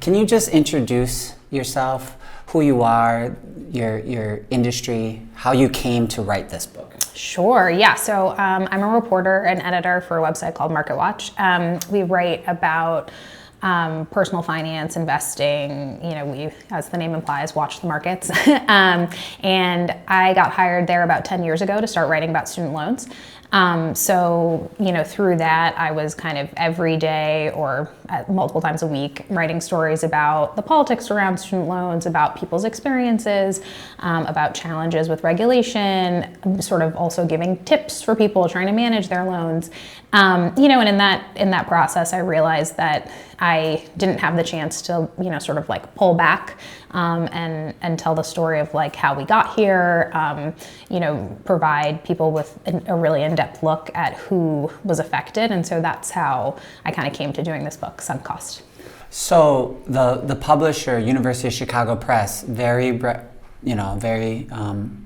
Can you just introduce yourself, who you are, your industry, how you came to write this book? Sure, yeah. So I'm a reporter and editor for a website called Market Watch. We write about personal finance, investing. We, as the name implies, watch the markets. And I got hired there about 10 years ago to start writing about student loans. So through that, I was kind of every day or multiple times a week writing stories about the politics around student loans, about people's experiences, about challenges with regulation, sort of also giving tips for people trying to manage their loans. And in that process, I realized that I didn't have the chance to, sort of like pull back and tell the story of like how we got here, provide people with a really in-depth look at who was affected. And so that's how I kind of came to doing this book, Sunk Cost. So the publisher, University of Chicago Press, very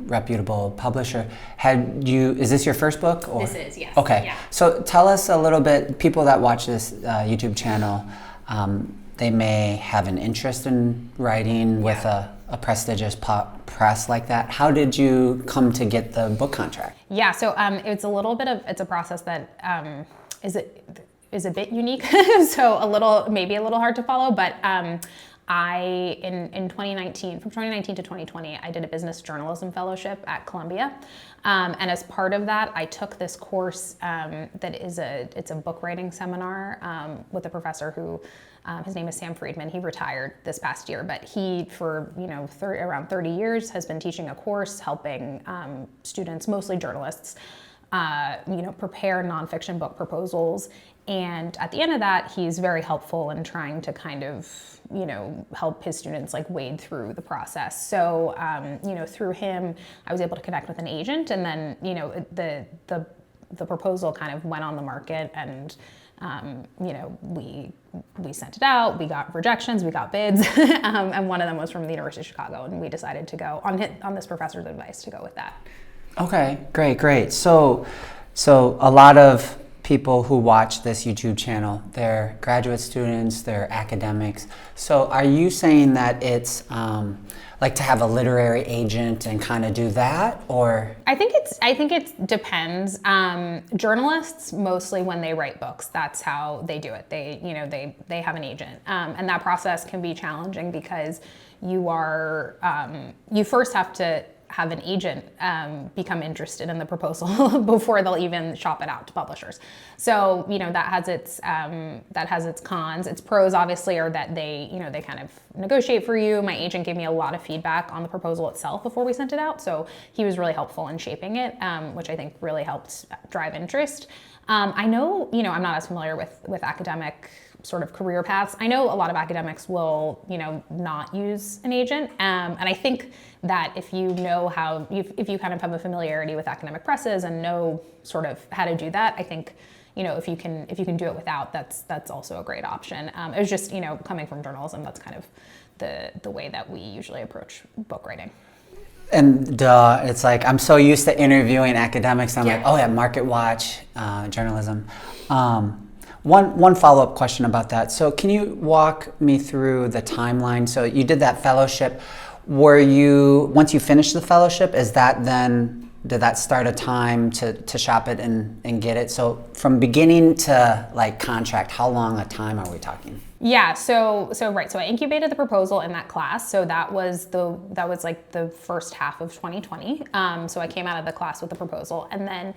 reputable publisher. Is this your first book? Or? This is, yes. Okay. Yeah. So tell us a little bit, people that watch this YouTube channel, they may have an interest in writing with a prestigious press like that. How did you come to get the book contract? Yeah, so it's a process that is a bit unique, so maybe a little hard to follow, but in 2019, from 2019 to 2020, I did a business journalism fellowship at Columbia. And as part of that, I took this course it's a book writing seminar with a professor who, his name is Sam Friedman. He retired this past year, but he, for around 30 years, has been teaching a course helping students, mostly journalists, prepare nonfiction book proposals. And at the end of that, he's very helpful in trying to kind of, help his students like wade through the process. So, through him, I was able to connect with an agent, and then, the proposal kind of went on the market, and, we sent it out, we got rejections, we got bids, and one of them was from the University of Chicago, and we decided to go on this professor's advice to go with that. Okay, great. So a lot of people who watch this YouTube channel, they're graduate students, they're academics. So are you saying that it's like to have a literary agent and kind of do that, or? I think it depends. Journalists, mostly when they write books, that's how they do it. They have an agent, and that process can be challenging because you first have to have an agent become interested in the proposal before they'll even shop it out to publishers. So that has its cons. Its pros obviously are that they kind of negotiate for you. My agent gave me a lot of feedback on the proposal itself before we sent it out, so he was really helpful in shaping it, which I think really helped drive interest. I know I'm not as familiar with academic sort of career paths. I know a lot of academics will, not use an agent. And I think that if you know if you kind of have a familiarity with academic presses and know sort of how to do that, I think, if you can do it without, that's also a great option. It was just, coming from journalism, that's kind of the way that we usually approach book writing. And it's like, I'm so used to interviewing academics. I'm like, oh yeah, Market Watch, journalism. One follow-up question about that. So can you walk me through the timeline? So you did that fellowship. Once you finished the fellowship, did that start a time to shop it and get it? So from beginning to like contract, how long a time are we talking? Yeah, so I incubated the proposal in that class. So that was like the first half of 2020. So I came out of the class with the proposal, and then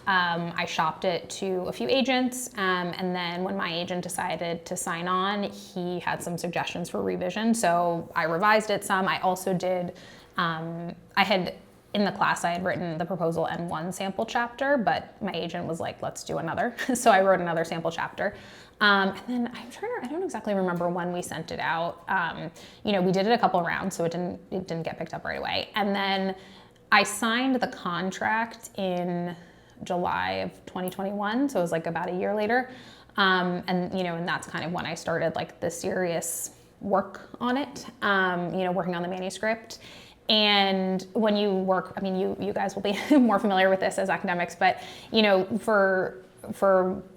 I shopped it to a few agents, and then when my agent decided to sign on, he had some suggestions for revision. So I revised it some. I also did, in the class, I had written the proposal and one sample chapter, but my agent was like, let's do another. So I wrote another sample chapter. And then I don't exactly remember when we sent it out. We did it a couple rounds, so it didn't get picked up right away. And then I signed the contract in July of 2021, so it was like about a year later. And that's kind of when I started like the serious work on it, working on the manuscript. And when you work, you guys will be more familiar with this as academics, but for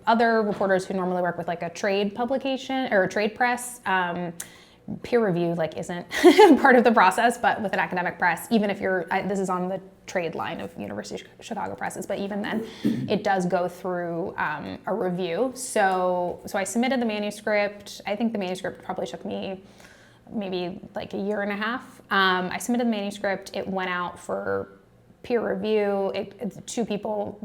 other reporters who normally work with like a trade publication or a trade press, peer review like isn't part of the process, but with an academic press, even if this is on the trade line of University of Chicago presses, but even then it does go through a review. So I submitted the manuscript. I think the manuscript probably took me maybe like a year and a half. I submitted the manuscript. It went out for peer review. Two people,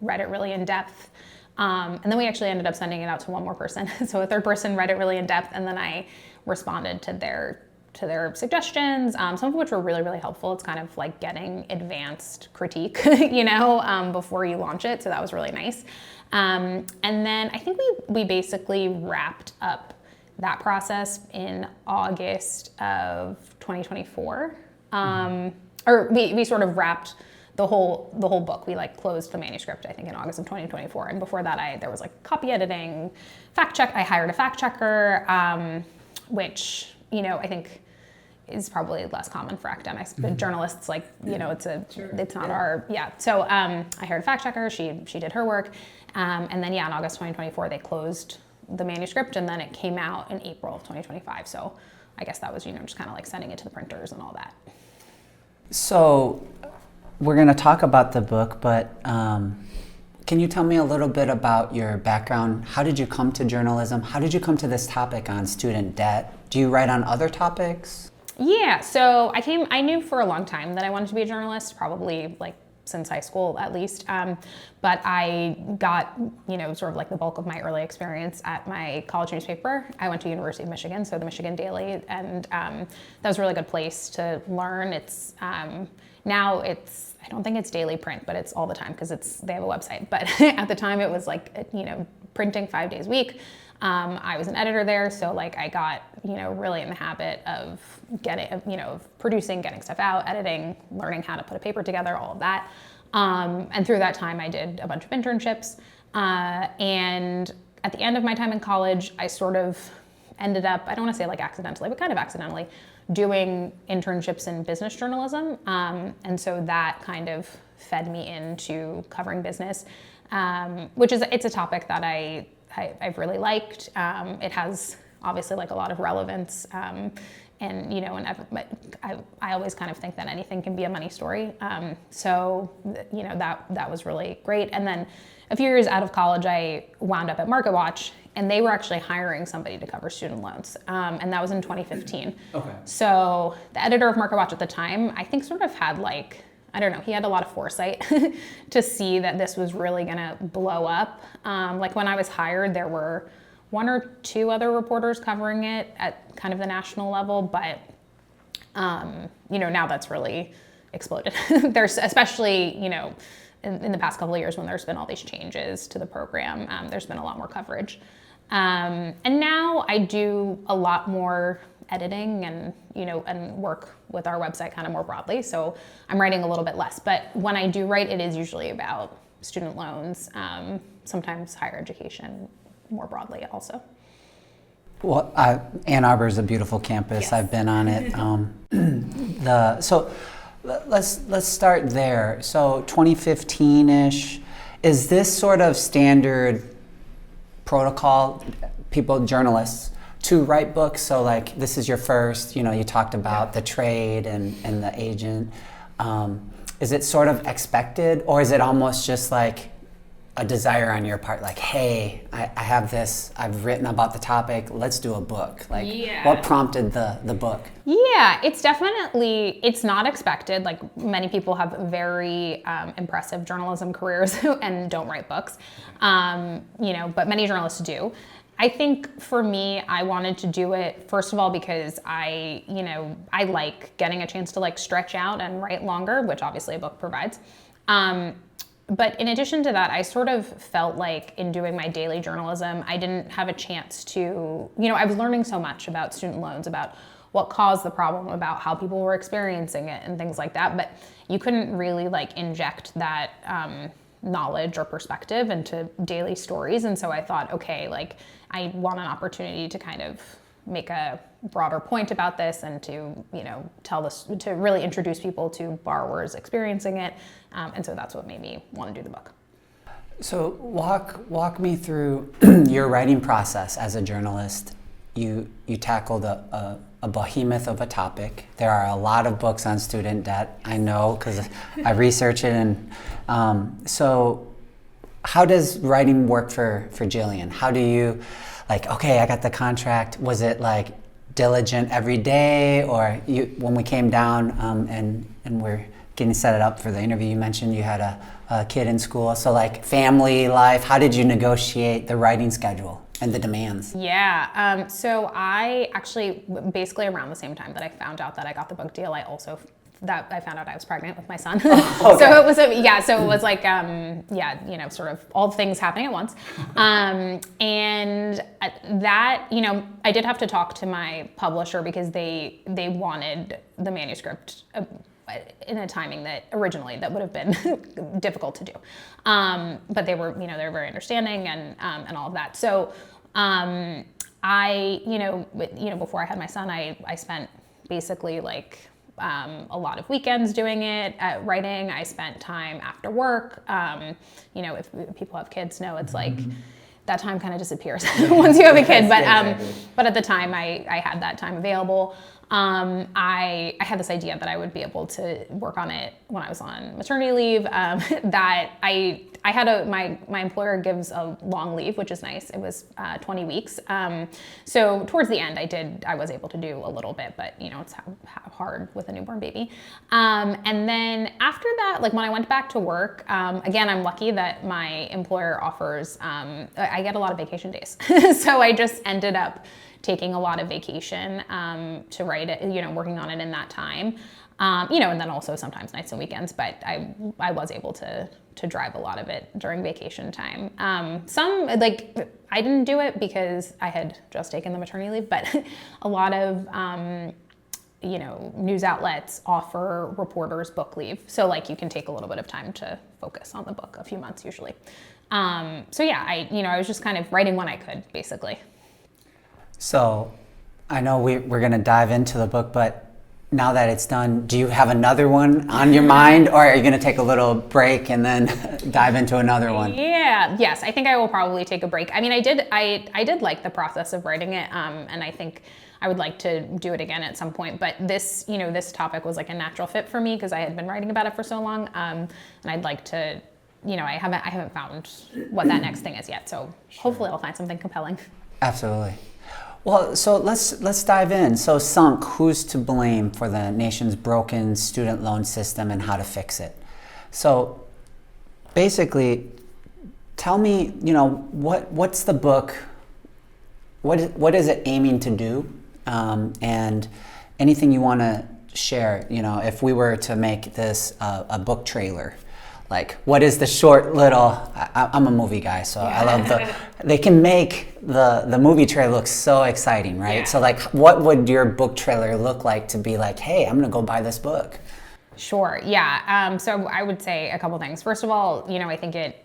read it really in depth. And then we actually ended up sending it out to one more person. So a third person read it really in depth, and then I responded to their suggestions, some of which were really, really helpful. It's kind of like getting advanced critique, before you launch it. So that was really nice. And then I think we basically wrapped up that process in August of 2024. Or we sort of wrapped the whole book. We like closed the manuscript, I think, in August of 2024. And before that, there was like copy editing, fact check. I hired a fact checker, which, I think is probably less common for academics, but journalists, like, it's not our, yeah. So I hired a fact checker. She did her work. And then, in August 2024, they closed the manuscript, and then it came out in April of 2025. So I guess that was, just kind of like sending it to the printers and all that. So we're going to talk about the book, but can you tell me a little bit about your background? How did you come to journalism? How did you come to this topic on student debt? Do you write on other topics? Yeah, so I knew for a long time that I wanted to be a journalist, probably like since high school at least. But I got, sort of like the bulk of my early experience at my college newspaper. I went to University of Michigan, so the Michigan Daily, and that was a really good place to learn. It's now I don't think it's daily print, but it's all the time because they have a website. But at the time it was like, printing 5 days a week. I was an editor there, so like I got, really in the habit of of producing, getting stuff out, editing, learning how to put a paper together, all of that. And through that time I did a bunch of internships. And at the end of my time in college, I sort of ended up, I don't want to say like accidentally, but kind of accidentally, doing internships in business journalism. And so that kind of fed me into covering business, which it's a topic that I've really liked. It has obviously like a lot of relevance. I always kind of think that anything can be a money story. So that was really great. And then a few years out of college, I wound up at MarketWatch, and they were actually hiring somebody to cover student loans. And that was in 2015. Okay. So the editor of MarketWatch at the time, I think sort of had like, I don't know, he had a lot of foresight to see that this was really gonna blow up. Like when I was hired, there were one or two other reporters covering it at kind of the national level, but now that's really exploded. There's especially, in the past couple of years when there's been all these changes to the program, there's been a lot more coverage. And now I do a lot more editing and work with our website kind of more broadly. So I'm writing a little bit less, but when I do write, it is usually about student loans, sometimes higher education more broadly also. Well, Ann Arbor is a beautiful campus. Yes. I've been on it. So let's start there. So 2015-ish, is this sort of standard protocol, journalists, to write books? So like this is your first, you talked about the trade and the agent. Is it sort of expected, or is it almost just like a desire on your part, like, hey, I have this, I've written about the topic, let's do a book? Like, what prompted the book? Yeah, it's not expected. Like many people have very impressive journalism careers and don't write books, but many journalists do. I think for me, I wanted to do it, first of all, because I like getting a chance to like stretch out and write longer, which obviously a book provides. But in addition to that, I sort of felt like in doing my daily journalism, I didn't have a chance to, I was learning so much about student loans, about what caused the problem, about how people were experiencing it and things like that. But you couldn't really like inject that knowledge or perspective into daily stories. And so I thought, okay, like I want an opportunity to kind of make a broader point about this and to, tell this, to really introduce people to borrowers experiencing it. And so that's what made me want to do the book. So walk me through your writing process as a journalist. you tackled a behemoth of a topic. There are a lot of books on student debt, I know, because I research it. And so how does writing work for Jillian? How do you, like, okay, I got the contract. Was it like diligent every day, or when we came down and we're getting set up for the interview, you mentioned you had a kid in school. So like family life, how did you negotiate the writing schedule and the demands? Yeah, so I actually, basically around the same time that I found out that I got the book deal, I found out I was pregnant with my son. Okay. So it was like, sort of all things happening at once. And that, I did have to talk to my publisher because they wanted the manuscript in a timing that originally that would have been difficult to do. But they were very understanding and all of that. So I, before I had my son, I spent basically like a lot of weekends doing it, writing. I spent time after work. If people have kids, know it's like that time kind of disappears once you have a kid. But at the time, I had that time available. I had this idea that I would be able to work on it when I was on maternity leave. That I had my employer gives a long leave, which is nice. It was 20 weeks. So towards the end, I was able to do a little bit, but it's hard with a newborn baby. And then after that, like when I went back to work, again, I'm lucky that my employer offers, I get a lot of vacation days. So I just ended up taking a lot of vacation to write it, working on it in that time. And then also sometimes nights and weekends, but I was able to drive a lot of it during vacation time. I didn't do it because I had just taken the maternity leave, but a lot of, news outlets offer reporters book leave. So like you can take a little bit of time to focus on the book, a few months usually. I was just kind of writing when I could, basically. So I know we're going to dive into the book, but now that it's done, do you have another one on your mind, or are you going to take a little break and then dive into another one? Yeah, yes, I think I will probably take a break. I mean, I did like the process of writing it, and I think I would like to do it again at some point. But this topic was like a natural fit for me because I had been writing about it for so long, and I'd like to, I haven't found what that next thing is yet. So hopefully I'll find something compelling. Absolutely. Well, so let's dive in. So Sunk, who's to blame for the nation's broken student loan system and how to fix it? So basically, tell me, what's the book, what is it aiming to do? And anything you want to share, if we were to make this a book trailer, like what is the short little, I'm a movie guy, so yeah. I love they can make the movie trailer look so exciting, right? Yeah. So like what would your book trailer look like to be like, hey, I'm gonna go buy this book? Sure, yeah. So I would say a couple things. First of all, I think it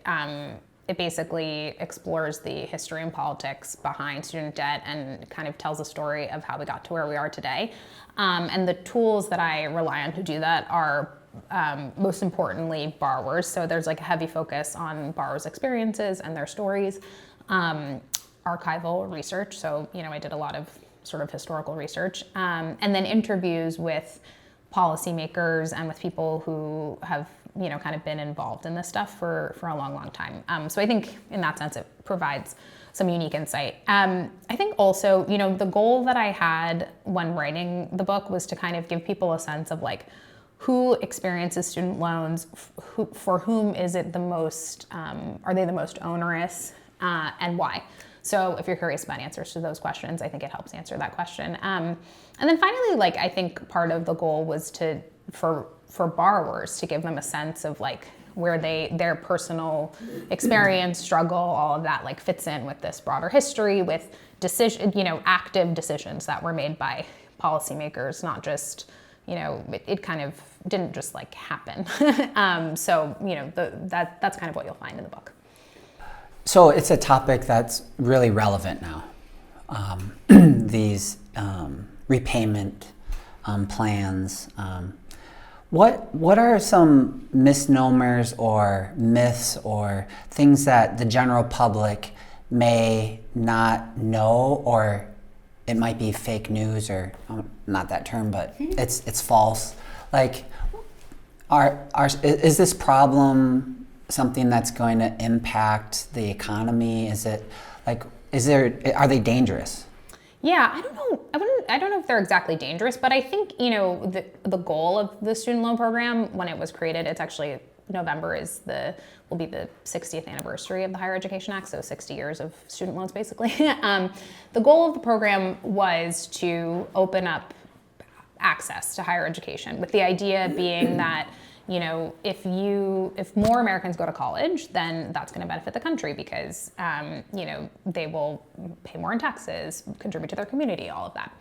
basically explores the history and politics behind student debt and kind of tells a story of how we got to where we are today. And the tools that I rely on to do that are most importantly borrowers. So there's like a heavy focus on borrowers' experiences and their stories. Archival research. So, I did a lot of sort of historical research. And then interviews with policymakers and with people who have, kind of been involved in this stuff for a long, long time. So I think in that sense, it provides some unique insight. I think also, the goal that I had when writing the book was to kind of give people a sense of like, who experiences student loans, for whom is it the most, are they the most onerous, and why? So if you're curious about answers to those questions, I think it helps answer that question. And then finally, I think part of the goal was for borrowers to give them a sense of where their personal experience, struggle, all of that fits in with this broader history, with active decisions that were made by policymakers, not just, it kind of didn't just happen. So, that's kind of what you'll find in the book. So it's a topic that's really relevant now. These repayment plans. What are some misnomers or myths or things that the general public may not know or it might be fake news or not that term, but it's false. Like, is this problem something that's going to impact the economy? Is it like, are they dangerous? Yeah, I don't know. I don't know if they're exactly dangerous, but I think, the goal of the student loan program when it was created, it's actually November will be the 60th anniversary of the Higher Education Act, so 60 years of student loans basically. The goal of the program was to open up access to higher education, with the idea being that if more Americans go to college, then that's going to benefit the country because they will pay more in taxes, contribute to their community, all of that.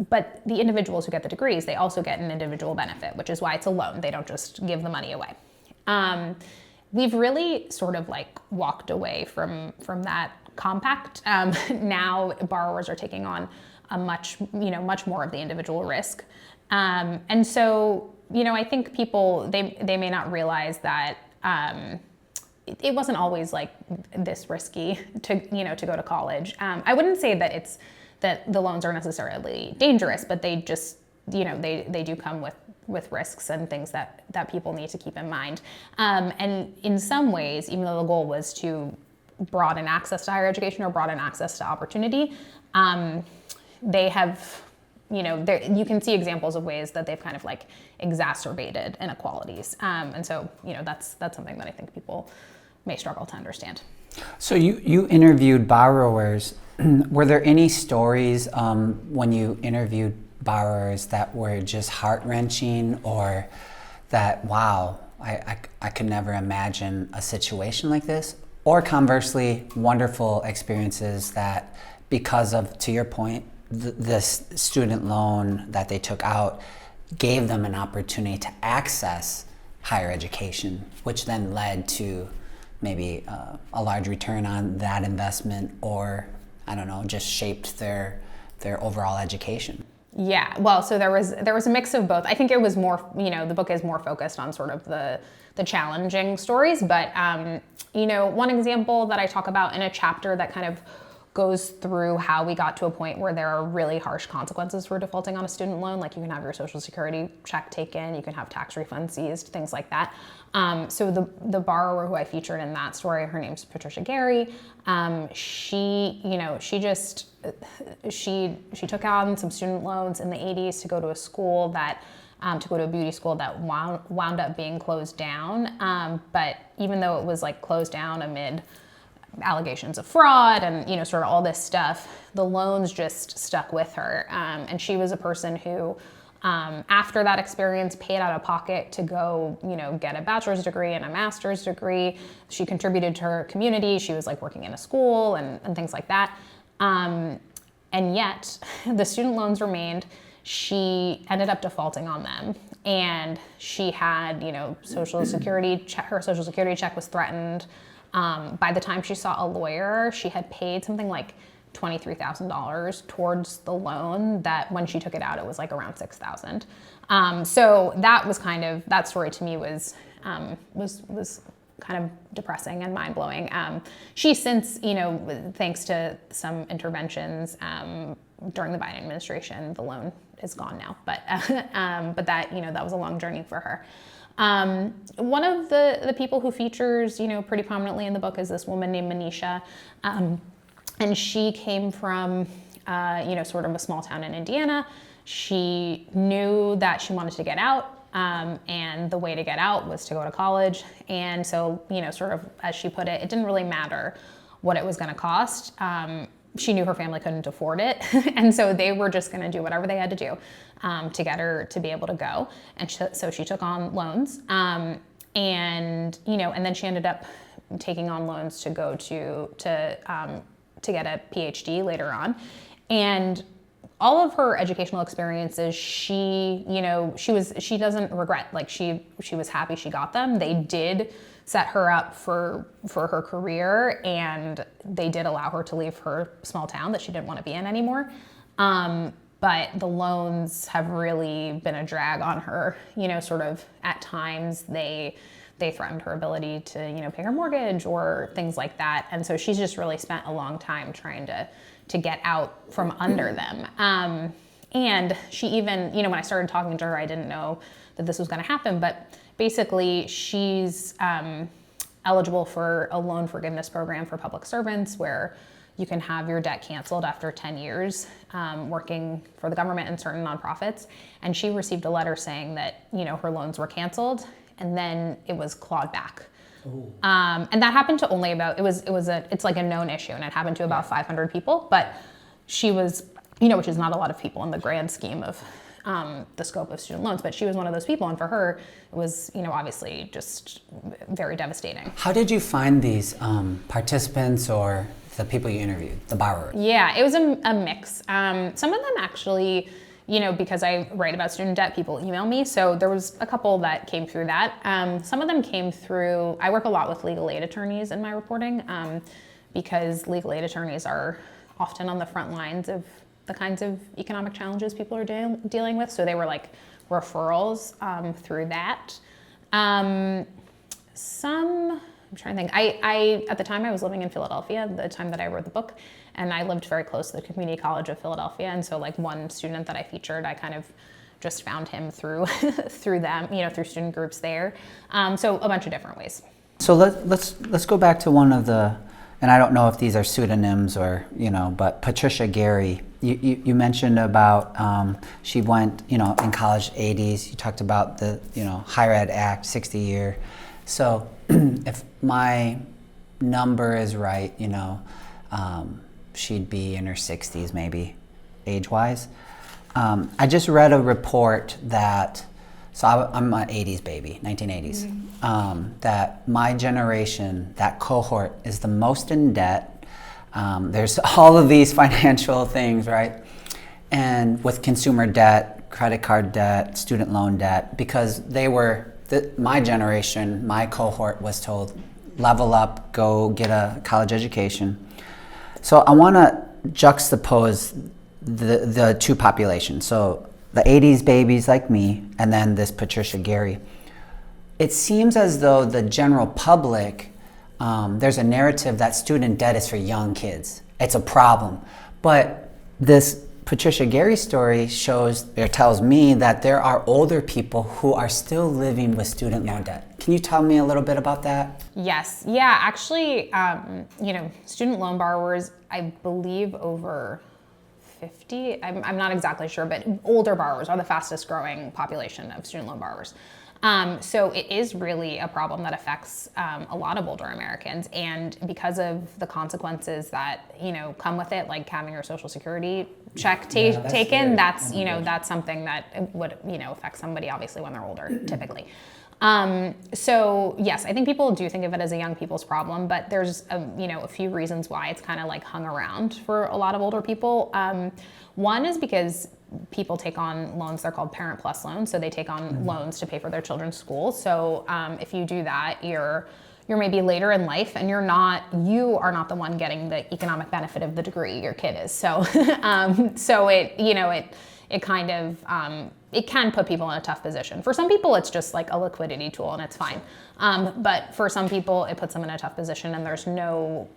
But the individuals who get the degrees, they also get an individual benefit, which is why it's a loan. They don't just give the money away. We've really sort of like walked away from that compact. Now borrowers are taking on a much more of the individual risk. And so, I think people, they may not realize that it wasn't always like this risky to go to college. I wouldn't say that the loans are necessarily dangerous, but they just, they do come with risks and things that people need to keep in mind. And in some ways, even though the goal was to broaden access to higher education or broaden access to opportunity, they have, you can see examples of ways that they've kind of like exacerbated inequalities. And so, that's something that I think people may struggle to understand. So you interviewed borrowers. Were there any stories when you interviewed borrowers that were just heart-wrenching, or that, wow, I could never imagine a situation like this? Or conversely, wonderful experiences that, because of, to your point, this student loan that they took out gave them an opportunity to access higher education, which then led to maybe a large return on that investment, or I don't know, just shaped their overall education. Yeah, well, so there was a mix of both. I think it was more, the book is more focused on sort of the challenging stories, but one example that I talk about in a chapter that kind of goes through how we got to a point where there are really harsh consequences for defaulting on a student loan. Like, you can have your Social Security check taken, you can have tax refunds seized, things like that. So the borrower who I featured in that story, her name's Patricia Gary. She took on some student loans in the 80s to go to a school that, to go to a beauty school that wound up being closed down. But even though it was like closed down amid allegations of fraud and sort of all this stuff, the loans just stuck with her, and she was a person who after that experience paid out of pocket to go get a bachelor's degree and a master's degree. She contributed to her community. She was like working in a school and things like that, and yet the student loans remained. She ended up defaulting on them, and she had Social Security check. Her Social Security check was threatened. By the time she saw a lawyer, she had paid something like $23,000 towards the loan, that when she took it out, it was like around $6,000. So that was that story to me was kind of depressing and mind-blowing. She since, thanks to some interventions during the Biden administration, the loan is gone now. But that, that was a long journey for her. One of the people who features, pretty prominently in the book is this woman named Manisha. And she came from, sort of a small town in Indiana. She knew that she wanted to get out, and the way to get out was to go to college. And so, sort of, as she put it, it didn't really matter what it was going to cost. She knew her family couldn't afford it, and so they were just going to do whatever they had to do to get her to be able to go. And so she took on loans, and then she ended up taking on loans to go to get a PhD later on. And all of her educational experiences, she doesn't regret. Like, she was happy she got them. They did set her up for her career, and they did allow her to leave her small town that she didn't want to be in anymore. But the loans have really been a drag on her. Sort of at times they they threatened her ability to, pay her mortgage or things like that. And so she's just really spent a long time trying to get out from under them. And she even, when I started talking to her, I didn't know that this was going to happen, but basically she's eligible for a loan forgiveness program for public servants where you can have your debt canceled after 10 years working for the government and certain nonprofits. And she received a letter saying that, her loans were canceled and then it was clawed back. And that happened to only about, it's like a known issue and it happened to about 500 people, but she was, which is not a lot of people in the grand scheme of the scope of student loans, but she was one of those people. And for her, it was, obviously just very devastating. How did you find these participants or the people you interviewed, the borrowers? Yeah, it was a mix. Some of them actually, because I write about student debt, people email me. So there was a couple that came through that. Some of them came through, I work a lot with legal aid attorneys in my reporting because legal aid attorneys are often on the front lines of the kinds of economic challenges people are dealing with. So they were like referrals through that. I'm trying to think. I at the time I was living in Philadelphia, the time that I wrote the book, and I lived very close to the Community College of Philadelphia. And so like one student that I featured, I kind of just found him through through them, through student groups there. So a bunch of different ways. So let's go back to one of the, and I don't know if these are pseudonyms or, but Patricia Gary, you mentioned about she went, in college 80s, you talked about the, Higher Ed Act, 60 year. So if my number is right, she'd be in her 60s maybe, age-wise. I just read a report that, so I'm an 80s baby, 1980s, that my generation, that cohort is the most in debt. There's all of these financial things, right? And with consumer debt, credit card debt, student loan debt, because they were, my generation, my cohort was told, level up, go get a college education. So I want to juxtapose the two populations. So the 80s babies like me, and then this Patricia Gary. It seems as though the general public, there's a narrative that student debt is for young kids. It's a problem. But this Patricia Gary story tells me that there are older people who are still living with student loan debt. Can you tell me a little bit about that? Yes. Yeah, actually, student loan borrowers, I believe over 50, I'm not exactly sure, but older borrowers are the fastest growing population of student loan borrowers. So it is really a problem that affects a lot of older Americans, and because of the consequences that come with it, like having your Social Security check taken, that's that's something that would affect somebody obviously when they're older, typically. So yes, I think people do think of it as a young people's problem, but there's a few reasons why it's kind of like hung around for a lot of older people. One is because people take on loans, they're called Parent Plus loans, so they take on loans to pay for their children's school. So if you do that, you're maybe later in life and you are not the one getting the economic benefit of the degree, your kid is. So so it kind of it can put people in a tough position. For some people, it's just like a liquidity tool and it's fine. But for some people, it puts them in a tough position, and there's no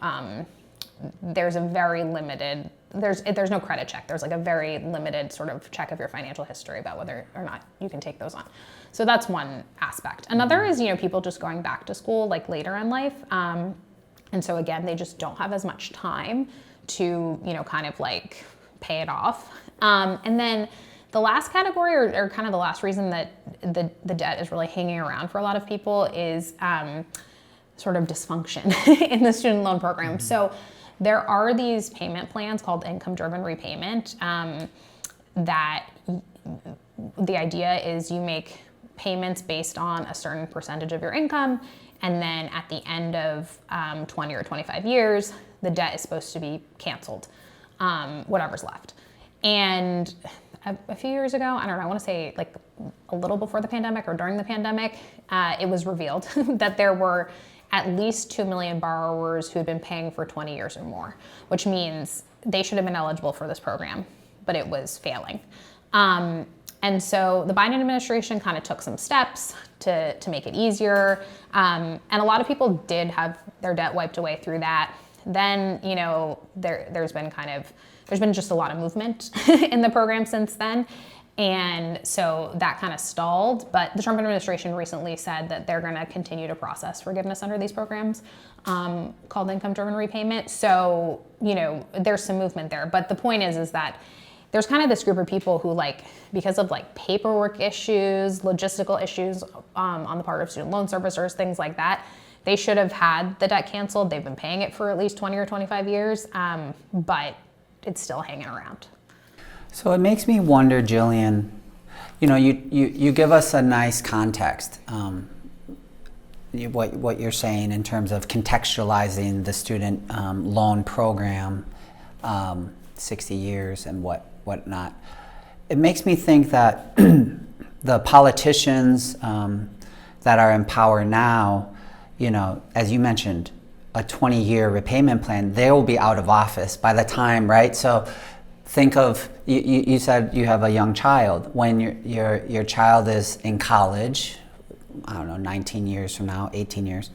credit check. There's like a very limited sort of check of your financial history about whether or not you can take those on. So that's one aspect. Another is, people just going back to school like later in life. And so again, they just don't have as much time to, kind of like pay it off. And then the last category, or kind of the last reason that the debt is really hanging around for a lot of people is sort of dysfunction in the student loan program. So there are these payment plans called income-driven repayment that the idea is you make payments based on a certain percentage of your income, and then at the end of 20 or 25 years, the debt is supposed to be canceled, whatever's left. And a few years ago, I don't know, I want to say like a little before the pandemic or during the pandemic, it was revealed that there were at least 2 million borrowers who had been paying for 20 years or more, which means they should have been eligible for this program, but it was failing. And so the Biden administration kind of took some steps to make it easier. And a lot of people did have their debt wiped away through that. Then, there's been just a lot of movement in the program since then. And so that kind of stalled. But the Trump administration recently said that they're going to continue to process forgiveness under these programs called income-driven repayment. So, there's some movement there. But the point is that there's kind of this group of people who, because of paperwork issues, logistical issues on the part of student loan servicers, things like that, they should have had the debt canceled. They've been paying it for at least 20 or 25 years, but it's still hanging around. So it makes me wonder, Jillian, you give us a nice context, what you're saying in terms of contextualizing the student loan program, 60 years and whatnot. It makes me think that the politicians that are in power now, as you mentioned, a 20-year repayment plan, they will be out of office by the time, right? So think of, you said you have a young child. When your child is in college, I don't know, 19 years from now, 18 years,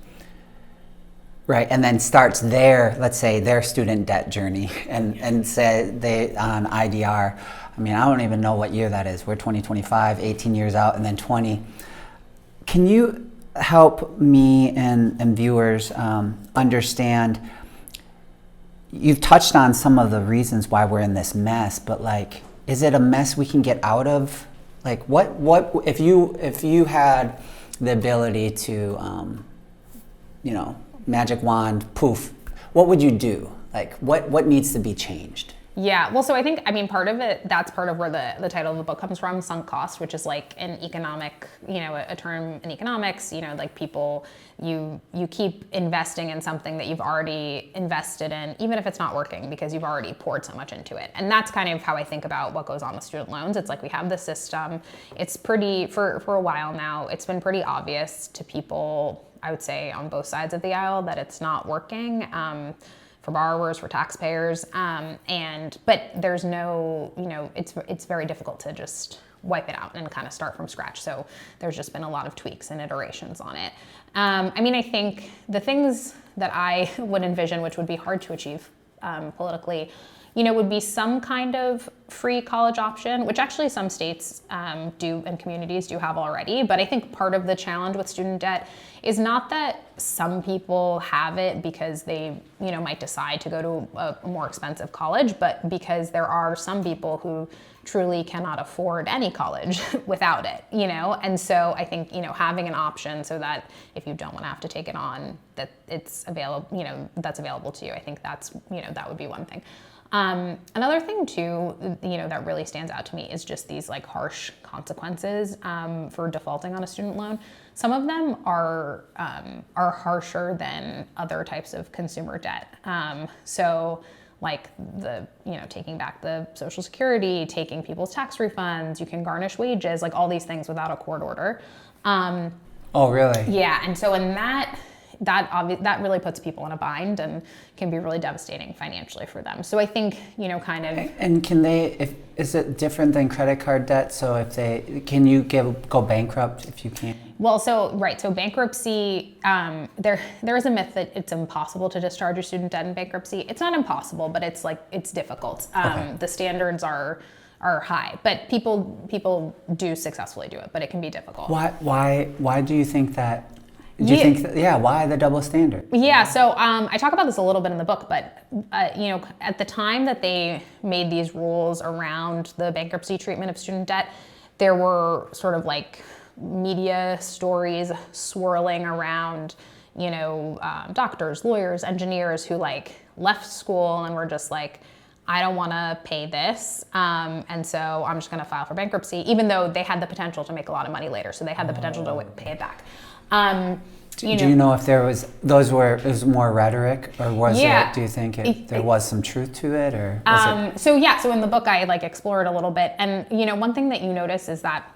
right, and then starts let's say their student debt journey and say they on IDR. I mean, I don't even know what year that is. We're 2025, 18 years out, and then 20. Can you help me and viewers understand, you've touched on some of the reasons why we're in this mess, but is it a mess we can get out of? What if you had the ability to, magic wand, poof, what would you do? What needs to be changed? Yeah, well, so I think, part of it, that's part of where the title of the book comes from, sunk cost, which is an economic, a term in economics, people, you keep investing in something that you've already invested in, even if it's not working, because you've already poured so much into it. And that's kind of how I think about what goes on with student loans. It's we have this system, it's pretty, for a while now, it's been pretty obvious to people, I would say on both sides of the aisle, that it's not working. For borrowers, for taxpayers, but there's no, it's very difficult to just wipe it out and kind of start from scratch. So there's just been a lot of tweaks and iterations on it. I think the things that I would envision, which would be hard to achieve politically, would be some kind of free college option, which actually some states do and communities do have already. But I think part of the challenge with student debt is not that some people have it because they, might decide to go to a more expensive college, but because there are some people who truly cannot afford any college without it, And so I think, having an option so that if you don't want to have to take it on, that it's available, that's available to you. I think that's, that would be one thing. Another thing too, that really stands out to me is just these harsh consequences for defaulting on a student loan. Some of them are harsher than other types of consumer debt. So taking back the Social Security, taking people's tax refunds, you can garnish wages, all these things without a court order. Oh, really? Yeah, and so in that really puts people in a bind and can be really devastating financially for them. So I think, kind of. And is it different than credit card debt? So can you go bankrupt if you can't? Well, so bankruptcy, there is a myth that it's impossible to discharge your student debt in bankruptcy. It's not impossible, but it's difficult. Okay. The standards are high, but people do successfully do it, but it can be difficult. Why do you think that? Do you think why the double standard? Yeah, so I talk about this a little bit in the book, but at the time that they made these rules around the bankruptcy treatment of student debt, there were sort of media stories swirling around, doctors, lawyers, engineers who left school and were just I don't want to pay this, and so I'm just going to file for bankruptcy, even though they had the potential to make a lot of money later, so they had the potential to pay it back. Do you know if it was more rhetoric, or was it? Do you think there was some truth to it, or? So in the book I explore it a little bit, and one thing that you notice is that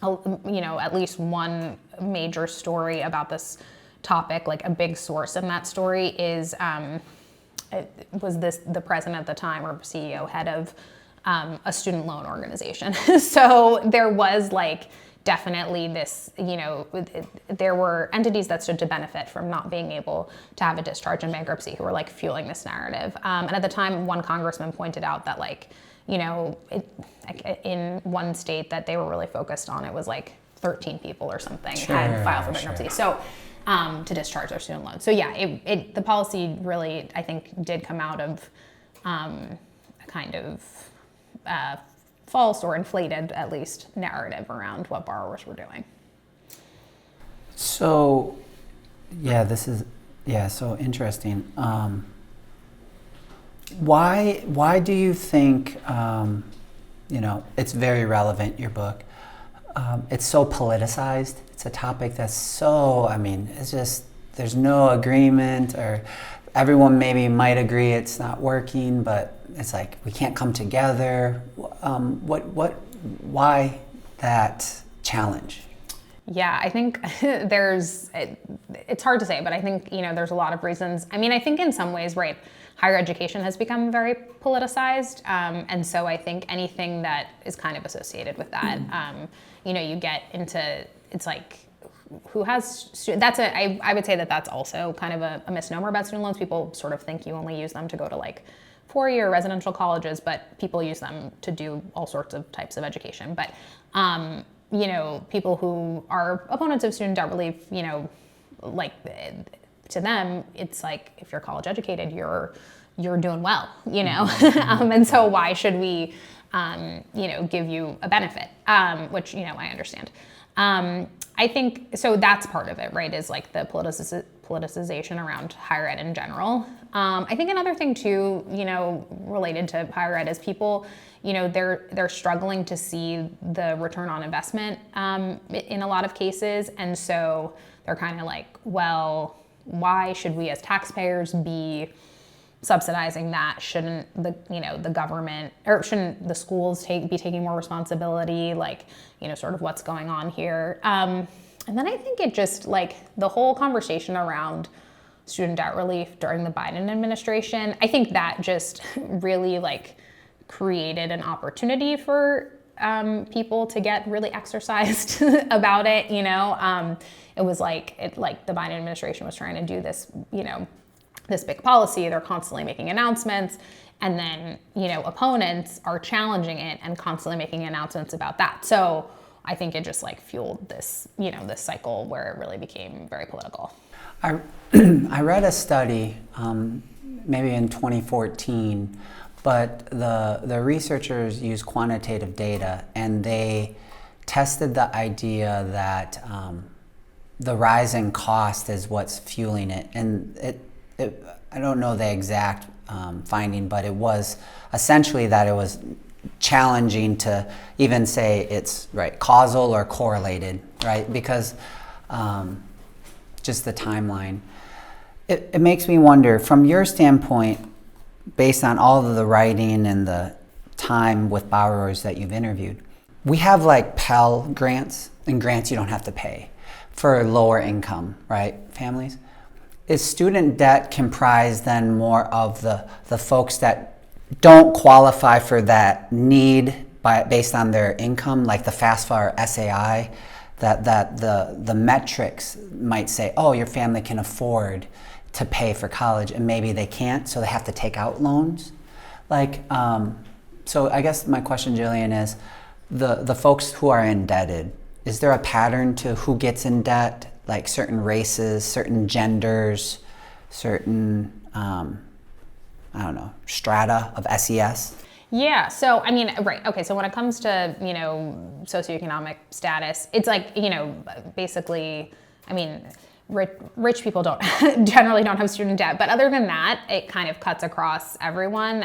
at least one major story about this topic, a big source in that story is it was the president at the time, or CEO, head of a student loan organization. So there was like definitely this, there were entities that stood to benefit from not being able to have a discharge in bankruptcy who were like fueling this narrative. And at the time, one congressman pointed out that like, in one state that they were really focused on, it was like 13 people or something had filed for bankruptcy. Sure. So to discharge their student loans. So yeah, the policy really, I think, did come out of a kind of false or inflated, at least, narrative around what borrowers were doing. So, yeah, so interesting. Why do you think, it's very relevant, your book, it's so politicized? It's a topic that's so, it's just, there's no agreement, or everyone maybe might agree it's not working, but it's like we can't come together. Why that challenge? Yeah, I think it's hard to say, but I think, there's a lot of reasons. I think in some ways, right, higher education has become very politicized. And so I think anything that is kind of associated with that, you get into, it's like, who has, I would say that's also kind of a misnomer about student loans. People sort of think you only use them to go to like 4-year residential colleges, but people use them to do all sorts of types of education. But, people who are opponents of student debt relief, like to them, it's like, if you're college educated, you're doing well, and so why should we, give you a benefit, which, I understand. I think, so that's part of it, right, is like the politicization around higher ed in general. I think another thing too, related to higher ed is people, they're struggling to see the return on investment in a lot of cases. And so they're kind of like, well, why should we as taxpayers be subsidizing that? Shouldn't the government, or shouldn't the schools be taking more responsibility? Like, sort of what's going on here. And then I think it just, like, the whole conversation around student debt relief during the Biden administration, I think that just really like created an opportunity for people to get really exercised about it. It was like the Biden administration was trying to do this, this big policy. They're constantly making announcements, and then opponents are challenging it and constantly making announcements about that. So I think it just like fueled this, this cycle where it really became very political. I read a study, maybe in 2014, but the researchers used quantitative data, and they tested the idea that the rising cost is what's fueling it. And I don't know the exact finding, but it was essentially that it was challenging to even say it's right causal or correlated, right? Because just the timeline. It makes me wonder, from your standpoint, based on all of the writing and the time with borrowers that you've interviewed, we have like Pell grants and grants you don't have to pay for lower income, right, families. Is student debt comprised then more of the folks that don't qualify for that need based on their income, like the FAFSA or SAI, that the metrics might say, oh, your family can afford to pay for college, and maybe they can't, so they have to take out loans? Like, so I guess my question, Jillian, is the folks who are indebted, is there a pattern to who gets in debt, like certain races, certain genders, certain, strata of SES? Yeah, so right, okay, so when it comes to, socioeconomic status, it's like, basically, rich people generally don't have student debt, but other than that, it kind of cuts across everyone.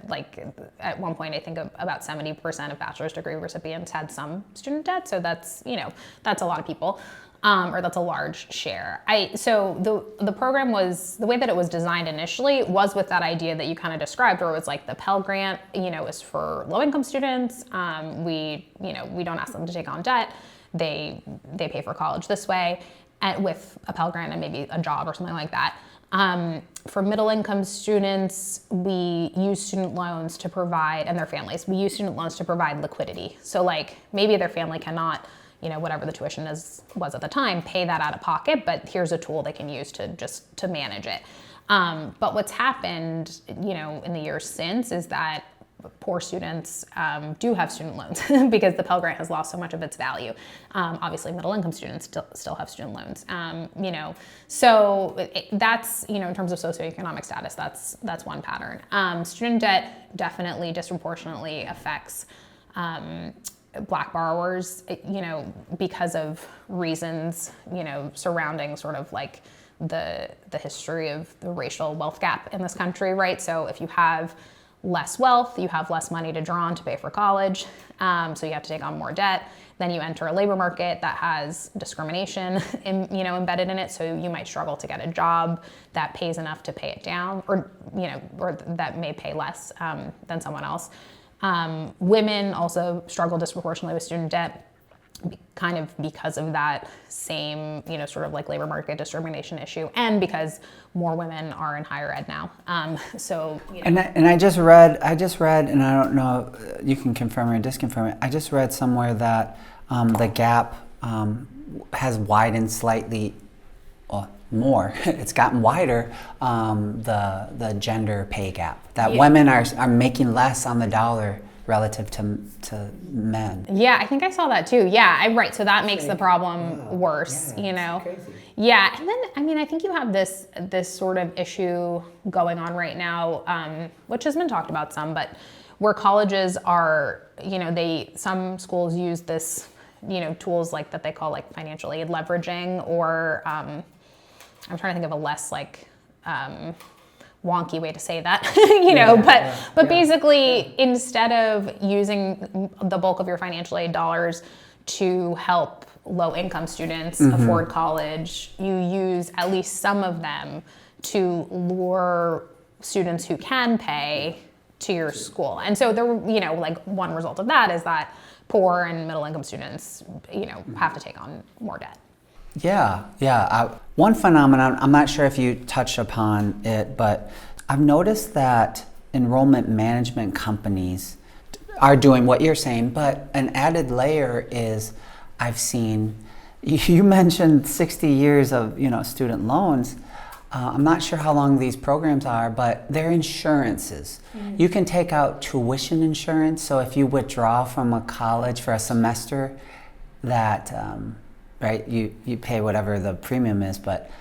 Like at one point, I think about 70% of bachelor's degree recipients had some student debt, so that's a lot of people. Or that's a large share. So the program was, the way that it was designed initially was with that idea that you kind of described, where it was like the Pell Grant, is for low-income students. We don't ask them to take on debt. They pay for college this way, with a Pell Grant and maybe a job or something like that. For middle income students, we use student loans to provide, and their families, we use student loans to provide liquidity. So like maybe their family cannot, whatever the tuition was at the time, pay that out of pocket, but here's a tool they can use to manage it. But what's happened, in the years since is that poor students do have student loans because the Pell Grant has lost so much of its value. Obviously, middle-income students still have student loans. So that's in terms of socioeconomic status, that's one pattern. Student debt definitely disproportionately affects Black borrowers, because of reasons surrounding sort of like the history of the racial wealth gap in this country, right? So if you have less wealth, you have less money to draw on to pay for college, so you have to take on more debt. Then you enter a labor market that has discrimination embedded in it, so you might struggle to get a job that pays enough to pay it down, or that may pay less than someone else. Women also struggle disproportionately with student debt, kind of because of that same, sort of like labor market discrimination issue, and because more women are in higher ed now. And I just read, and I don't know, you can confirm or disconfirm it. I just read somewhere that the gap has widened slightly, more. It's gotten wider. The gender pay gap, that women are making less on the dollar relative to men. Yeah, I think I saw that too. Yeah, right. So that makes the problem worse, Crazy. Yeah, and then I think you have this sort of issue going on right now, which has been talked about some, but where colleges are, some schools use this, tools like that they call like financial aid leveraging, or I'm trying to think of a less like wonky way to say that, but basically instead of using the bulk of your financial aid dollars to help low income students afford college, you use at least some of them to lure students who can pay to your school. And so like one result of that is that poor and middle income students, have to take on more debt. Yeah. One phenomenon, I'm not sure if you touched upon it, but I've noticed that enrollment management companies are doing what you're saying, but an added layer is I've seen, you mentioned 60 years of student loans. I'm not sure how long these programs are, but they're insurances. Mm-hmm. You can take out tuition insurance, so if you withdraw from a college for a semester, that right, you pay whatever the premium is, but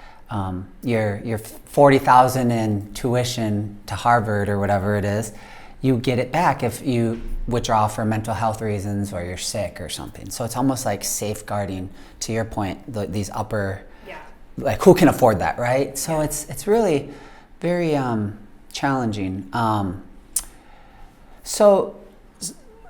your $40,000 in tuition to Harvard or whatever it is, you get it back if you withdraw for mental health reasons or you're sick or something. So it's almost like safeguarding, to your point, these upper, like who can afford that, right? So it's really very challenging. So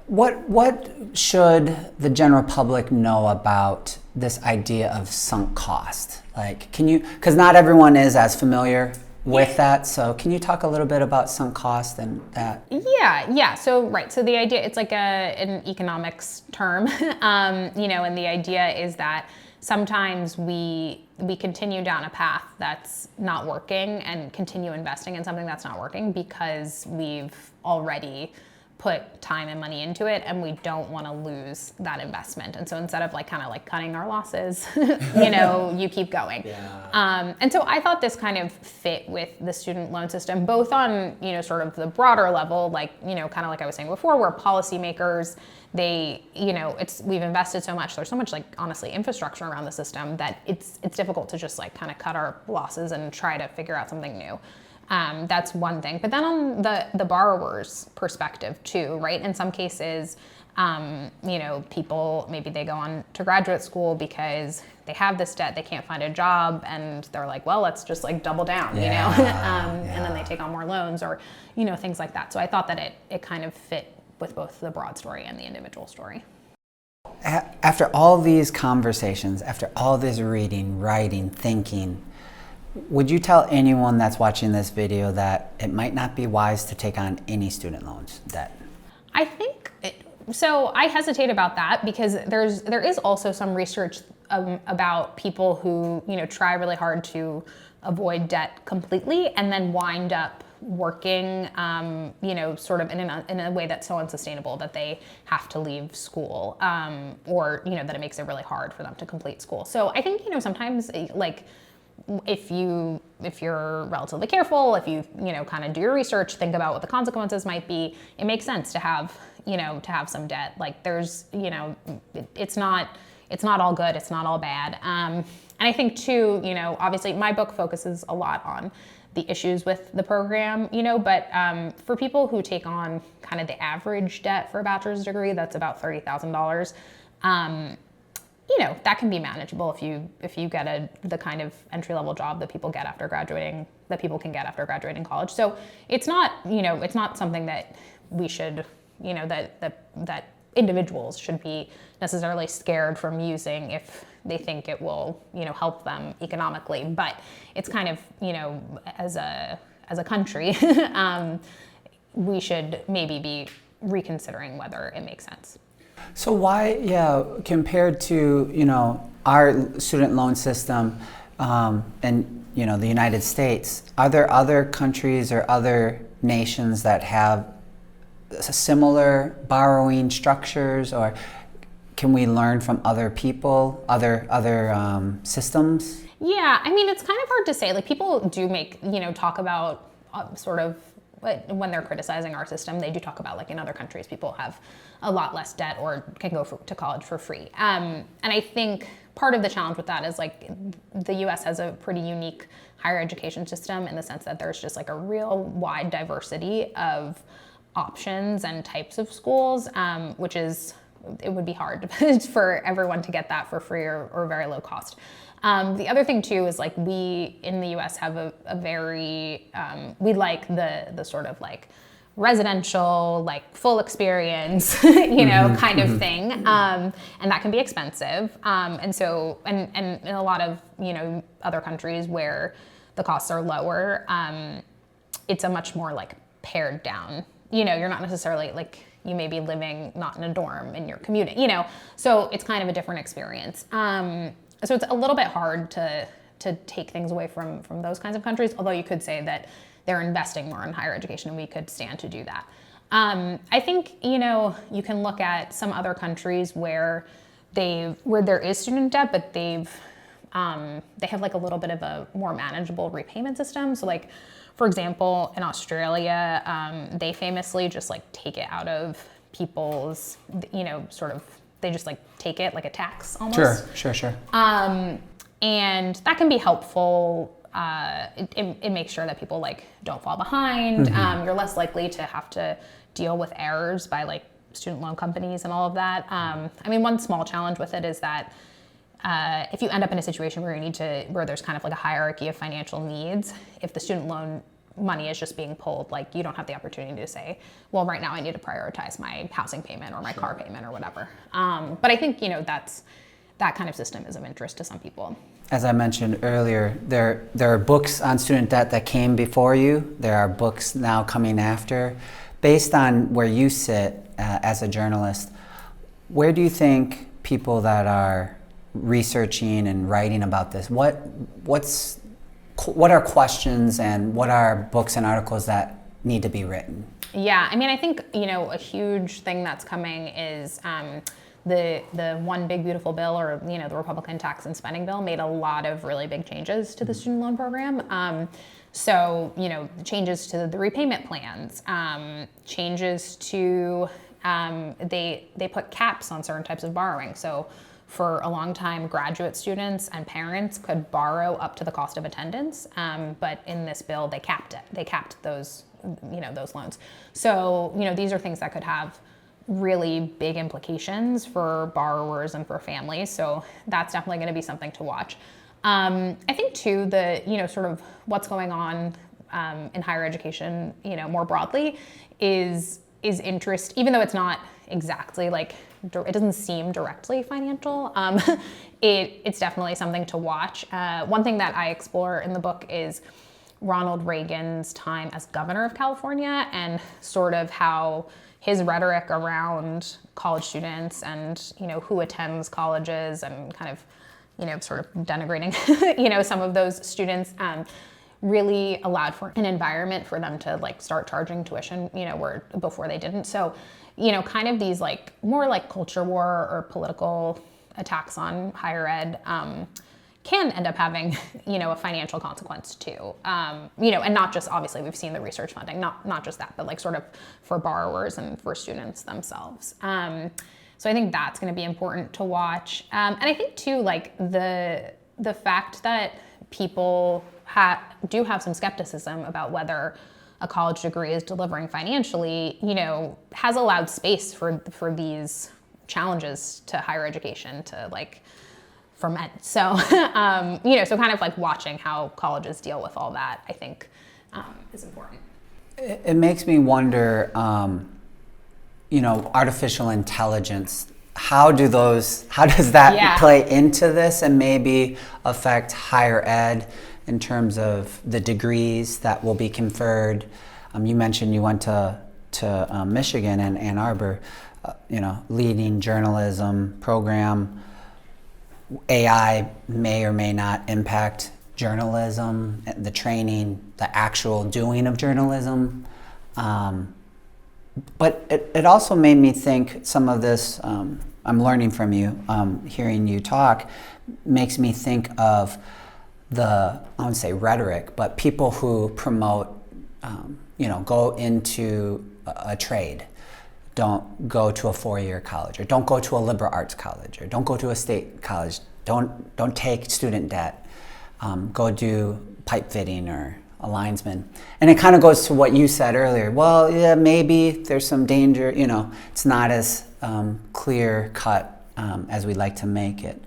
what should the general public know about this idea of sunk cost? Like, because not everyone is as familiar with that, so can you talk a little bit about sunk cost and that? Yeah. So the idea, it's like an economics term, and the idea is that sometimes we continue down a path that's not working and continue investing in something that's not working because we've already put time and money into it and we don't want to lose that investment. And so instead of kind of cutting our losses, you keep going. Yeah. And so I thought this kind of fit with the student loan system, both on, sort of the broader level, kind of like I was saying before, where policymakers, we've invested so much, there's so much honestly infrastructure around the system that it's difficult to just kind of cut our losses and try to figure out something new. That's one thing. But then on the borrower's perspective too, right? In some cases, people, maybe they go on to graduate school because they have this debt, they can't find a job, and they're like, well, let's just double down, and then they take on more loans or, things like that. So I thought that it kind of fit with both the broad story and the individual story. After all these conversations, after all this reading, writing, thinking, would you tell anyone that's watching this video that it might not be wise to take on any student loans debt? I think so. I hesitate about that because there is also some research about people who, try really hard to avoid debt completely and then wind up working, sort of in a way that's so unsustainable that they have to leave school, or, that it makes it really hard for them to complete school. So I think, sometimes like if you're relatively careful, if you, kind of do your research, think about what the consequences might be, it makes sense to have, some debt. Like there's, it's not all good, it's not all bad. And I think too, obviously my book focuses a lot on the issues with the program, but for people who take on kind of the average debt for a bachelor's degree, that's about $30,000. That can be manageable if you get the kind of entry-level job that people get after graduating, that people can get after graduating college. So it's not, it's not something that we should, that individuals should be necessarily scared from using if they think it will, help them economically. But it's kind of, as a country, we should maybe be reconsidering whether it makes sense. So why, compared to, our student loan system and, the United States, are there other countries or other nations that have similar borrowing structures, or can we learn from other people, other systems? Yeah, I mean, it's kind of hard to say. Like people do make, talk about sort of, when they're criticizing our system, they do talk about like in other countries, people have a lot less debt or can go to college for free. And I think part of the challenge with that is like the US has a pretty unique higher education system in the sense that there's just like a real wide diversity of options and types of schools, which is, it would be hard for everyone to get that for free or very low cost. The other thing too is like we in the US have a very, we like the sort of like residential, like full experience, kind of thing. And that can be expensive. And so, and in a lot of, other countries where the costs are lower, it's a much more like pared down, you're not necessarily like, you may be living not in a dorm and you're commuting, so it's kind of a different experience. So it's a little bit hard to take things away from those kinds of countries, although you could say that they're investing more in higher education and we could stand to do that. I think, you can look at some other countries where there is student debt, but they have like a little bit of a more manageable repayment system. So like, for example, in Australia, they famously just like take it out of people's, sort of, they just like take it like a tax almost. Sure. And that can be helpful. It makes sure that people like don't fall behind. You're less likely to have to deal with errors by like student loan companies and all of that. I mean, one small challenge with it is that if you end up in a situation where there's kind of like a hierarchy of financial needs, if the student loan money is just being pulled, like you don't have the opportunity to say, well, right now I need to prioritize my housing payment or my car payment or whatever. But I think, that kind of system is of interest to some people. As I mentioned earlier, there are books on student debt that came before you. There are books now coming after. Based on where you sit as a journalist, where do you think people that are researching and writing about this, what are questions and what are books and articles that need to be written? Yeah, I mean, I think, a huge thing that's coming is the One Big Beautiful Bill, or, the Republican tax and spending bill made a lot of really big changes to the student loan program. So, changes to the repayment plans, changes to, they put caps on certain types of borrowing. So for a long time, graduate students and parents could borrow up to the cost of attendance, but in this bill, they capped it. They capped those, those loans. So, these are things that could have really big implications for borrowers and for families. So that's definitely going to be something to watch. I think too, sort of what's going on in higher education, more broadly, is interest, even though it's not exactly like, it doesn't seem directly financial. It's definitely something to watch. One thing that I explore in the book is Ronald Reagan's time as governor of California and sort of how his rhetoric around college students and, who attends colleges and kind of sort of denigrating, some of those students, really allowed for an environment for them to like start charging tuition, where before they didn't. So, kind of these like more like culture war or political attacks on higher ed, can end up having, a financial consequence too. And not just, obviously we've seen the research funding, not just that, but like sort of for borrowers and for students themselves. So I think that's going to be important to watch. And I think too, like the fact that people do have some skepticism about whether a college degree is delivering financially, has allowed space for these challenges to higher education to like ferment. So, so kind of like watching how colleges deal with all that, I think, is important. It makes me wonder, artificial intelligence, how does that play into this and maybe affect higher ed in terms of the degrees that will be conferred? You mentioned you went to Michigan and Ann Arbor, leading journalism program. AI may or may not impact journalism, the training, the actual doing of journalism. But it also made me think some of this, I'm learning from you, hearing you talk, makes me think of I wouldn't say rhetoric, but people who promote, go into a trade. Don't go to a four-year college, or don't go to a liberal arts college, or don't go to a state college. Don't take student debt. Go do pipe fitting or a linesman. And it kind of goes to what you said earlier. Well, yeah, maybe there's some danger. It's not as clear cut as we'd like to make it.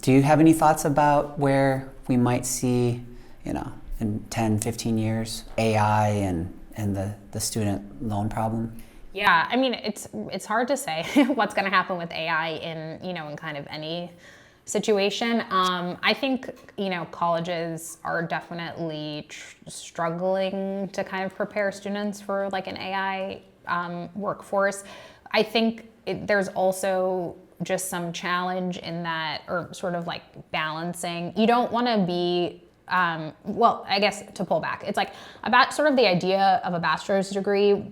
Do you have any thoughts about where we might see, in 10, 15 years, AI and the student loan problem? Yeah, I mean, it's hard to say what's going to happen with AI in kind of any situation. I think colleges are definitely struggling to kind of prepare students for like an AI workforce. I think there's also just some challenge in that, or sort of like balancing. You don't want to be I guess to pull back, it's like about sort of the idea of a bachelor's degree.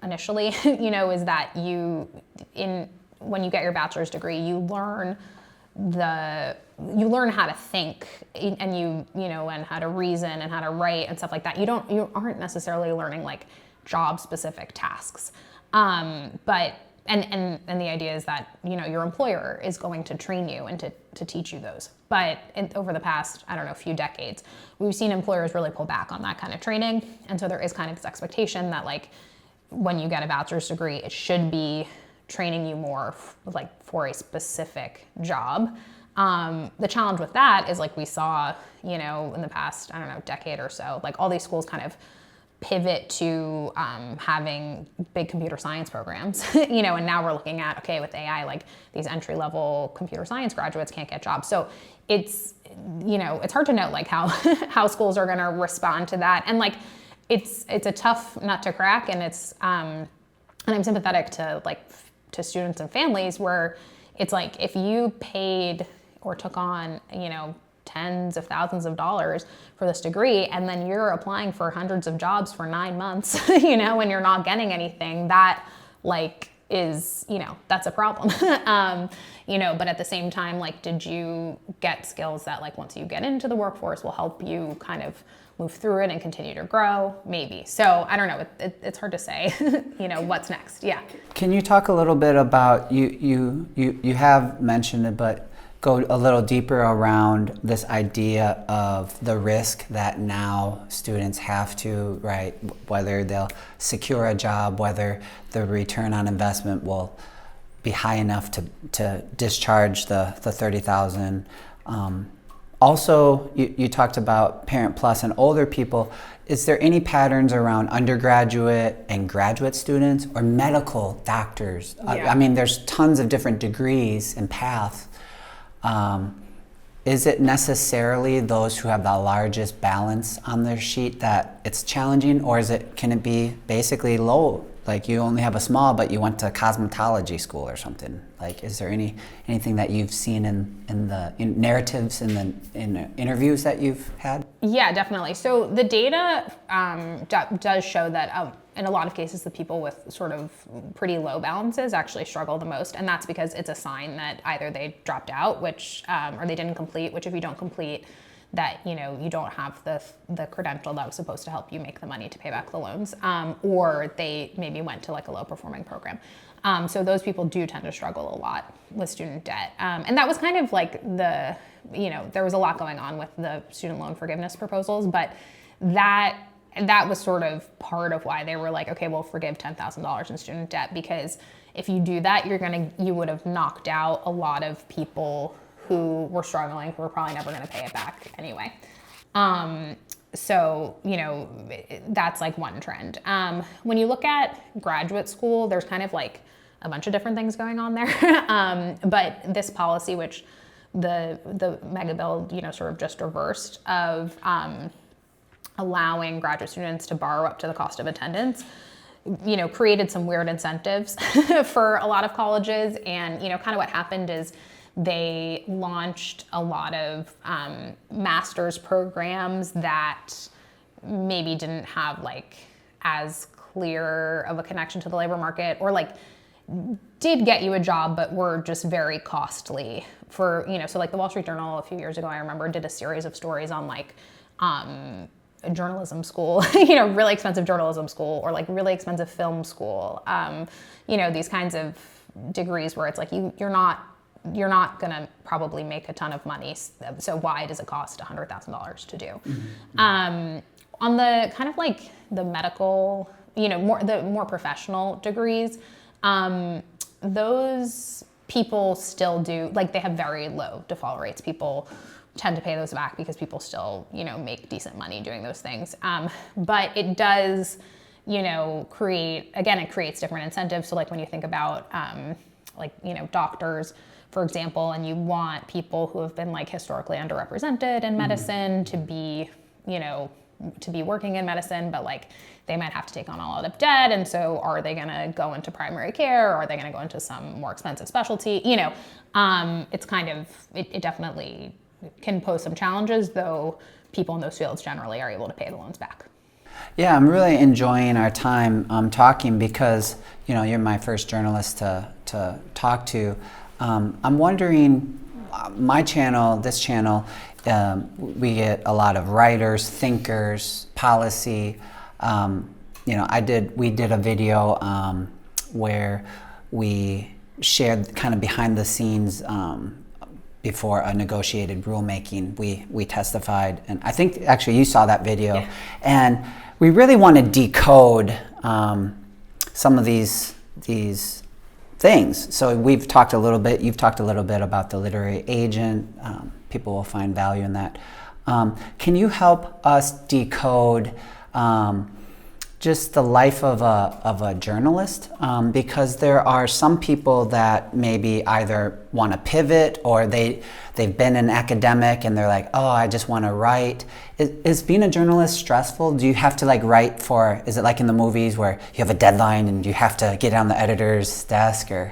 Initially, is that when you get your bachelor's degree, you learn how to think, and and how to reason and how to write and stuff like that. You aren't necessarily learning like job specific tasks, but and the idea is that your employer is going to train you and to teach you those. But over the past, I don't know, few decades, we've seen employers really pull back on that kind of training, and so there is kind of this expectation that like, when you get a bachelor's degree, it should be training you more for a specific job. The challenge with that is like we saw, in the past, I don't know, decade or so, like all these schools kind of pivot to having big computer science programs, and now we're looking at, okay, with AI, like these entry-level computer science graduates can't get jobs. So it's hard to know like how schools are going to respond to that. And like, it's a tough nut to crack, and and I'm sympathetic to students and families where it's like if you paid or took on tens of thousands of dollars for this degree, and then you're applying for hundreds of jobs for 9 months, and you're not getting anything, that like is that's a problem. But at the same time, like, did you get skills that like once you get into the workforce will help you kind of move through it and continue to grow? Maybe. So I don't know. It's hard to say, what's next. Yeah. Can you talk a little bit about, you have mentioned it, but go a little deeper around this idea of the risk that now students have to, right, whether they'll secure a job, whether the return on investment will be high enough to discharge the $30,000. Also, you talked about Parent Plus and older people. Is there any patterns around undergraduate and graduate students or medical doctors? Yeah. I mean, there's tons of different degrees and paths. Is it necessarily those who have the largest balance on their sheet that it's challenging, or can it be basically low like you only have a small, but you went to cosmetology school or something. Like, is there anything that you've seen in the narratives in the interviews that you've had? Yeah, definitely. So the data does show that in a lot of cases, the people with sort of pretty low balances actually struggle the most, and that's because it's a sign that either they dropped out, which or they didn't complete. Which, if you don't complete, that you don't have the credential that was supposed to help you make the money to pay back the loans, or they maybe went to like a low performing program. So those people do tend to struggle a lot with student debt, and that was kind of like there was a lot going on with the student loan forgiveness proposals, but that was sort of part of why they were like, okay, we'll forgive $10,000 in student debt, because if you do that, you would have knocked out a lot of people who were struggling, who were probably never going to pay it back anyway. So, that's like one trend. When you look at graduate school, there's kind of like a bunch of different things going on there. But this policy, which the mega bill, sort of just reversed, of allowing graduate students to borrow up to the cost of attendance, created some weird incentives for a lot of colleges. And, kind of what happened is they launched a lot of master's programs that maybe didn't have like as clear of a connection to the labor market, or like did get you a job, but were just very costly for, so like the Wall Street Journal a few years ago, I remember, did a series of stories on like, journalism school, really expensive journalism school, or like really expensive film school, these kinds of degrees where it's like you're not gonna probably make a ton of money, so why does it cost $100,000 to do? Mm-hmm. On the kind of like the medical, the more professional degrees, those people still do, like, they have very low default rates. People tend to pay those back because people still, make decent money doing those things. But it does, it creates different incentives. So like when you think about, doctors, for example, and you want people who have been like historically underrepresented in medicine to be, to be working in medicine, but like they might have to take on a lot of debt. And so are they going to go into primary care, or are they going to go into some more expensive specialty? It's kind of, it definitely can pose some challenges, though people in those fields generally are able to pay the loans back. Yeah, I'm really enjoying our time talking, because you're my first journalist to talk to. I'm wondering, this channel, we get a lot of writers, thinkers, policy. We did a video where we shared kind of behind the scenes before a negotiated rulemaking. We testified, and I think actually you saw that video. Yeah. And we really want to decode some of these things. So you've talked a little bit about the literary agent. People will find value in that. Can you help us decode just the life of a journalist? Because there are some people that maybe either want to pivot, or they've been an academic and they're like, oh, I just want to write. Is being a journalist stressful? Do you have to like write is it like in the movies where you have a deadline and you have to get on the editor's desk, or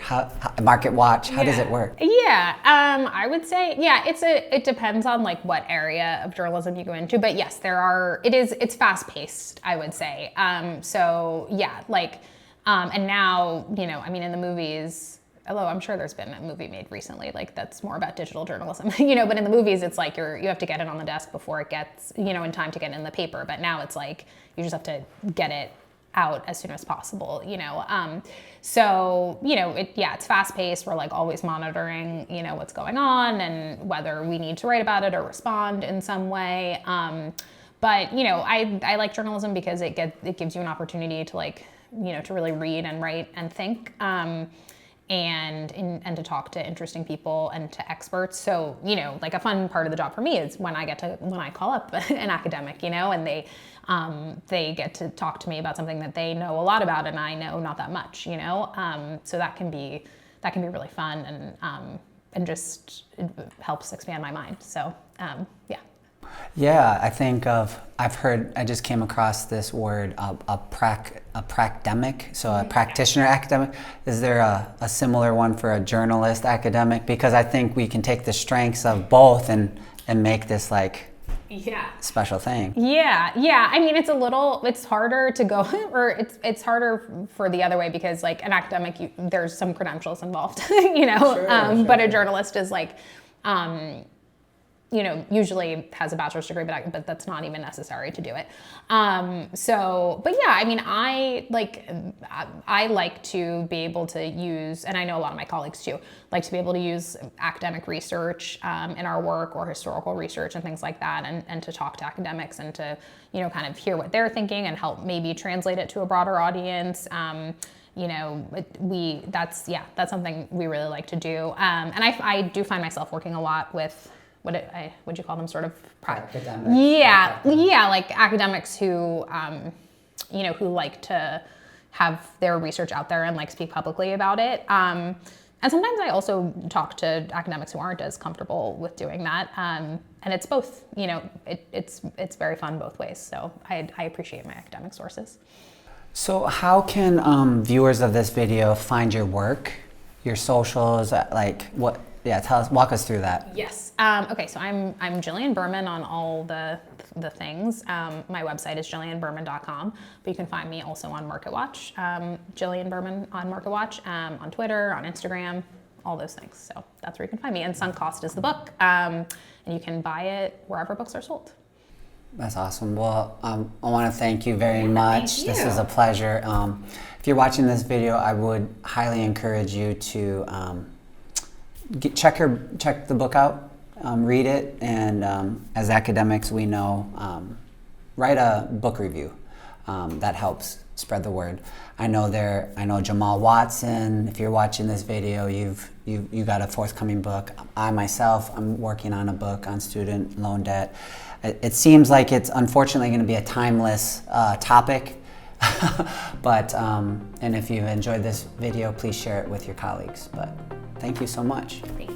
Market Watch? How does it work? Yeah, I would say, it depends on like what area of journalism you go into, but yes, it's fast paced, I would say. So yeah, like, and now, in the movies, although I'm sure there's been a movie made recently, like that's more about digital journalism, but in the movies, it's like you have to get it on the desk before it gets, in time to get in the paper. But now it's like, you just have to get it out as soon as possible, So, it's fast paced. We're like always monitoring, what's going on and whether we need to write about it or respond in some way. But, I like journalism because it gives you an opportunity to like, to really read and write and think. And to talk to interesting people and to experts. So, like a fun part of the job for me is when I call up an academic, and they get to talk to me about something that they know a lot about and I know not that much, so that can be really fun, and just it helps expand my mind. So, yeah. Yeah, I just came across this word, a pracdemic, so a practitioner academic. Is there a similar one for a journalist academic? Because I think we can take the strengths of both and make this like special thing. Yeah. I mean, it's harder to go, or it's harder for the other way because like an academic, there's some credentials involved, but a journalist is like, usually has a bachelor's degree, but that's not even necessary to do it. But yeah, I mean, I like to be able to use, and I know a lot of my colleagues too, like to be able to use academic research in our work or historical research and things like that, and to talk to academics and to, kind of hear what they're thinking and help maybe translate it to a broader audience. That's something we really like to do. And I do find myself working a lot with, would you call them, sort of academics? Yeah, like academics who, who like to have their research out there and like speak publicly about it. And sometimes I also talk to academics who aren't as comfortable with doing that. And it's both, it's very fun both ways. So I appreciate my academic sources. So how can viewers of this video find your work, your socials, walk us through that. Yes. Okay, so I'm Jillian Berman on all the things. My website is jillianberman.com, but you can find me also on MarketWatch, Jillian Berman on MarketWatch, on Twitter, on Instagram, all those things. So that's where you can find me. And Sunk Cost is the book, and you can buy it wherever books are sold. That's awesome. Well, I want to thank you very much. Thank you. This is a pleasure. If you're watching this video, I would highly encourage you to check the book out, read it, and as academics, we know, write a book review. That helps spread the word. I know Jamal Watson. If you're watching this video, you got a forthcoming book. I myself, I'm working on a book on student loan debt. It seems like it's unfortunately going to be a timeless topic, but and if you enjoyed this video, please share it with your colleagues. But thank you so much. Thank you.